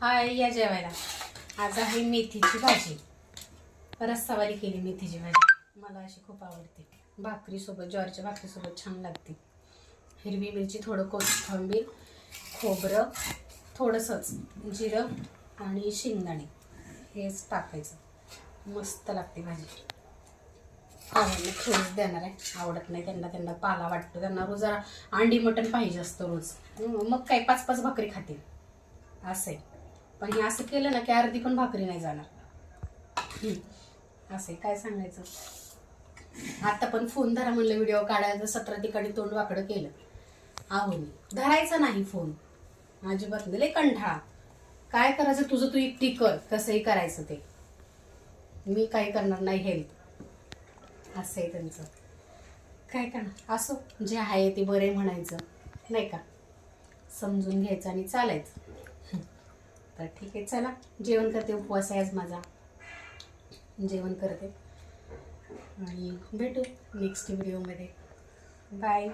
हाय, या जेवायला. आज आहे मेथीची भाजी. रस्सावाली केली मेथीची भाजी. मला अशी खूप आवडते. भाकरीसोबत, ज्वारीच्या भाकरीसोबत छान लागते. हिरवी मिरची, थोडं कोथिंबीर, खोबरं, थोडंसंच जिरं आणि शेंगदाणे हेच टाकायचं. मस्त लागते भाजी. आवडलं थोडंच देणार आहे. आवडत नाही त्यांना पाला वाटतो. त्यांना रोज जरा अंडी मटण पाहिजे असतं रोज. मग काय 5-5 भाकरी खातील असं आहे. पण हे असं केलं ना की अर्धी पण भाकरी नाही जाणार. असं काय सांगायचं. आता पण फोन धरा म्हणलं व्हिडिओ काढायचं, 17 ठिकाणी तोंड वाकडं केलं. आहो धरायचा नाही फोन अजिबात. लय कंठाळा. काय करायचं तुझं तू एकटी कर, कसंही करायचं ते. मी काही करणार नाही हेल्प. असं आहे त्यांचं. काय करणार. असो, जे आहे ते बरे म्हणायचं नाही का. समजून घ्यायचं आणि चालायचं. तर ठीक आहे, चला जेवण करते. उपवास आहे आज माझा. जेवण करते आणि भेटू नेक्स्ट व्हिडिओमध्ये. बाय.